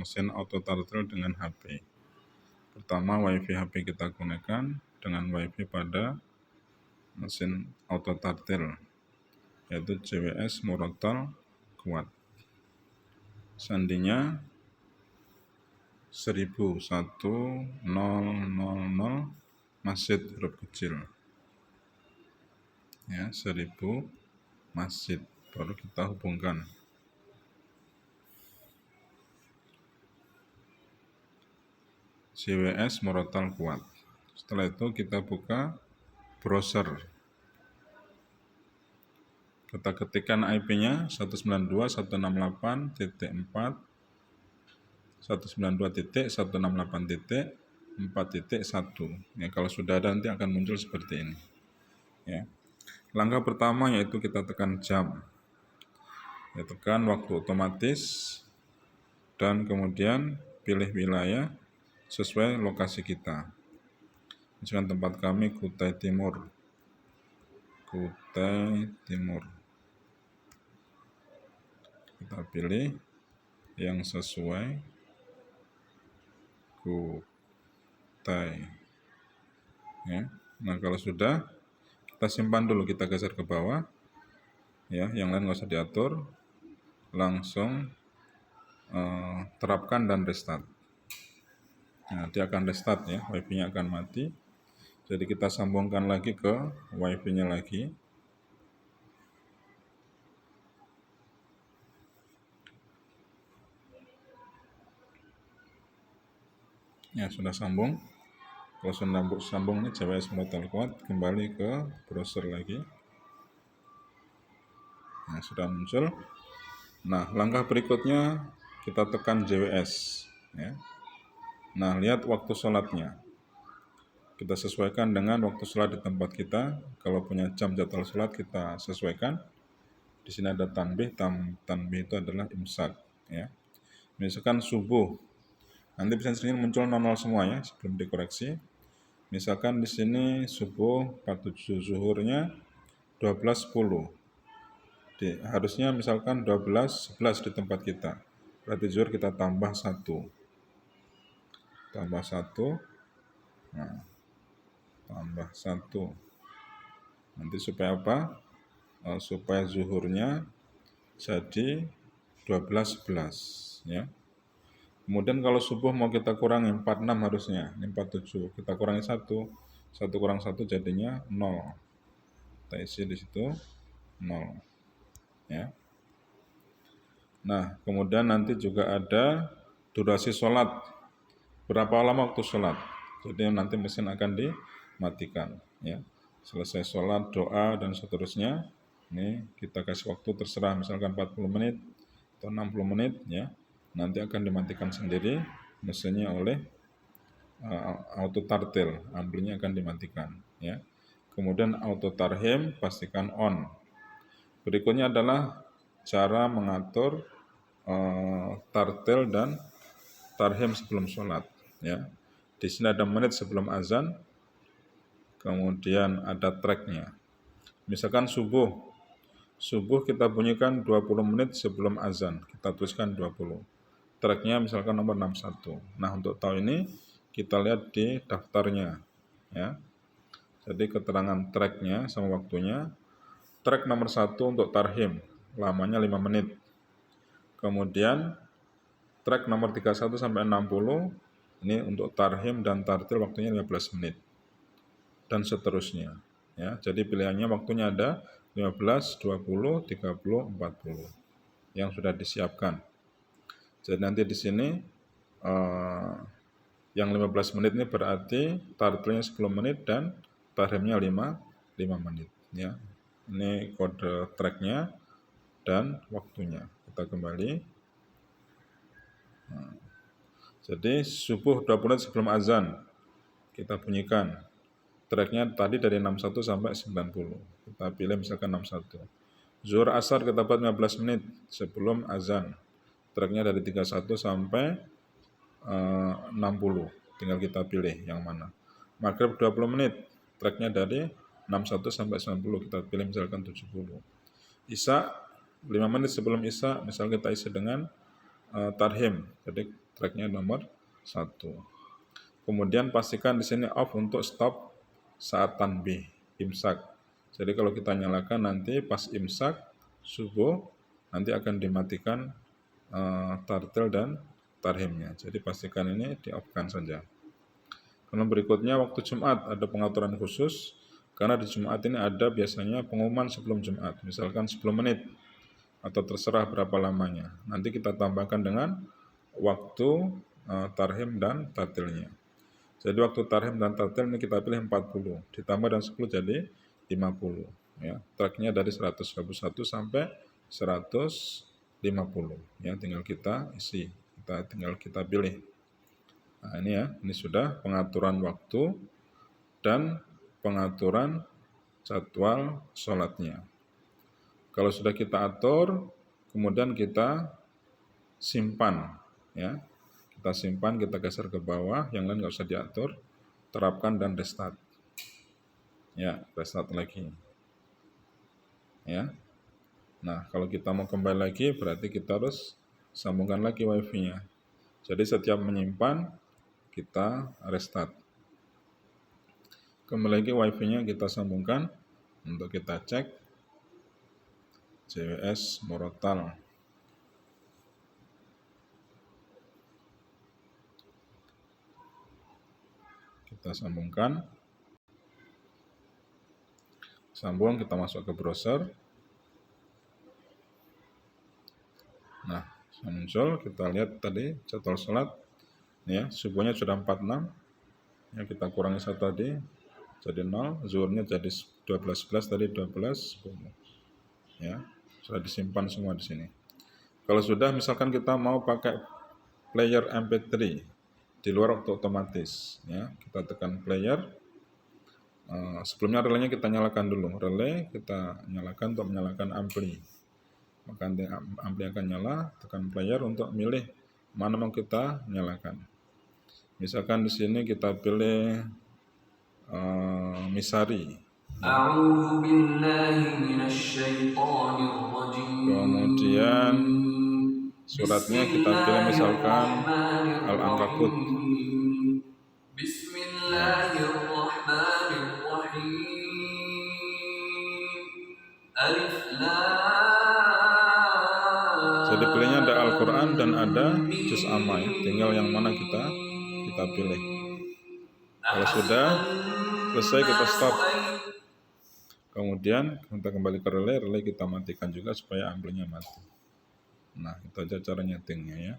mesin auto tartil dengan HP. Pertama, WiFi HP kita gunakan dengan WiFi pada mesin auto tartil, yaitu JWS Murotal kuat. Sandinya 11000 masjid huruf kecil. Ya, 1000 masjid, baru kita hubungkan. JWS Murotal kuat. Setelah itu kita buka browser. Kita ketikkan IP-nya 192.168.4 192.168.4.1. Ya, kalau sudah ada nanti akan muncul seperti ini. Ya. Langkah pertama yaitu kita tekan jam. Ya, tekan waktu otomatis dan kemudian pilih wilayah sesuai lokasi kita. Misalkan tempat kami Kutai Timur. Kita pilih yang sesuai Kutai. Ya. Nah, kalau sudah, kita simpan dulu, kita geser ke bawah. Ya, yang lain nggak usah diatur. Langsung terapkan dan restart. Nah, dia akan restart ya, WiFi-nya akan mati. Jadi kita sambungkan lagi ke WiFi-nya lagi. Ya, sudah sambung. Kalau sudah sambung ini JWS Murotal kuat, kembali ke browser lagi. Nah, sudah muncul. Nah, langkah berikutnya kita tekan JWS. Ya. Nah, lihat waktu sholatnya. Kita sesuaikan dengan waktu sholat di tempat kita. Kalau punya jam jadwal sholat kita sesuaikan. Di sini ada tanbih. Tanbih itu adalah imsak. Ya. Misalkan subuh. Nanti bisa sering muncul 00 semua ya sebelum dikoreksi. Misalkan di sini subuh 47, zuhurnya 12.10. Harusnya misalkan 12.11 di tempat kita. Berarti zuhur kita tambah 1. Tambah 1. Nah, tambah 1. Nanti supaya apa? Supaya zuhurnya jadi 12.11 ya. Kemudian kalau subuh mau kita kurangi 46 harusnya, ini 47. Kita kurangi 1. 1 kurang 1 jadinya 0. Kita isi di situ 0. Ya. Nah, kemudian nanti juga ada durasi sholat. Berapa lama waktu sholat? Jadi nanti mesin akan dimatikan. Ya. Selesai sholat, doa, dan seterusnya. Ini kita kasih waktu terserah, misalkan 40 menit atau 60 menit. Ya. Nanti akan dimatikan sendiri mesinnya oleh auto tartil. Ambilnya akan dimatikan. Ya. Kemudian auto tarhim pastikan on. Berikutnya adalah cara mengatur tartil dan tarhim sebelum sholat. Ya. Di sini ada menit sebelum azan, kemudian ada tracknya. Misalkan subuh kita bunyikan 20 menit sebelum azan, kita tuliskan 20. Tracknya misalkan nomor 61. Nah, untuk tahu ini kita lihat di daftarnya. Ya. Jadi keterangan tracknya sama waktunya. Track nomor 1 untuk tarhim, lamanya 5 menit. Kemudian track nomor 31 sampai 60 ini untuk tarhim dan tartil waktunya 15 menit. Dan seterusnya. Ya, jadi pilihannya waktunya ada 15, 20, 30, 40 yang sudah disiapkan. Jadi nanti di sini yang 15 menit ini berarti tartilnya 10 menit dan tarhimnya 5 menit. Ya. Ini kode tracknya dan waktunya. Kita kembali. Nah, jadi subuh 20 menit sebelum azan kita bunyikan. Tracknya tadi dari 61 sampai 90. Kita pilih misalkan 61. Zuhur asar kita buat 15 menit sebelum azan. Tracknya dari 31 sampai 60. Tinggal kita pilih yang mana. Maghrib 20 menit. Tracknya dari 61 sampai 90. Kita pilih misalkan 70. Isya 5 menit sebelum Isya. Misal kita isi dengan tarhim. Jadi tracknya nomor 1. Kemudian pastikan di sini off untuk stop saat tanbih, imsak. Jadi kalau kita nyalakan nanti pas imsak subuh nanti akan dimatikan tartil dan tarhimnya. Jadi pastikan ini di off-kan saja. Kemudian berikutnya waktu Jumat ada pengaturan khusus karena di Jumat ini ada biasanya pengumuman sebelum Jumat, misalkan 10 menit atau terserah berapa lamanya. Nanti kita tambahkan dengan waktu tarhim dan tartilnya. Jadi waktu tarhim dan tartil ini kita pilih 40, ditambah dan 10 jadi 50. Ya, tracknya dari 121 sampai 150. Ya, tinggal kita isi, tinggal kita pilih. Nah ini ya, ini sudah pengaturan waktu dan pengaturan jadwal sholatnya. Kalau sudah kita atur, kemudian kita simpan, ya. Kita simpan, kita geser ke bawah, yang lain nggak usah diatur, terapkan dan restart. Ya, restart lagi. Ya. Nah, kalau kita mau kembali lagi, berarti kita harus sambungkan lagi wifi-nya. Jadi setiap menyimpan, kita restart. Kembali lagi wifi-nya kita sambungkan untuk kita cek JWS Morotal. Kita sambungkan. Sambung, kita masuk ke browser. Nah, muncul, kita lihat tadi jadwal sholat. Ya, subuhnya sudah 46. Ya, kita kurangi 1 tadi. Jadi 0, zuhurnya jadi 12.11 tadi 12.10. Ya, sudah disimpan semua di sini. Kalau sudah misalkan kita mau pakai player MP3 di luar waktu otomatis, ya, kita tekan player. Sebelumnya relenya kita nyalakan dulu. Relay kita nyalakan untuk menyalakan ampli. Maka nanti ampli akan nyala, tekan player untuk milih mana mau kita nyalakan. Misalkan di sini kita pilih Misari. Kemudian suratnya kita pilih misalkan Al-Ankabut. Jadi pilihnya ada Al-Quran dan ada Juz Amma, ya. Tinggal yang mana kita pilih. Kalau sudah selesai kita stop. Kemudian kita kembali ke relay kita matikan juga supaya amplinya mati. Nah, itu aja cara nyetingnya ya.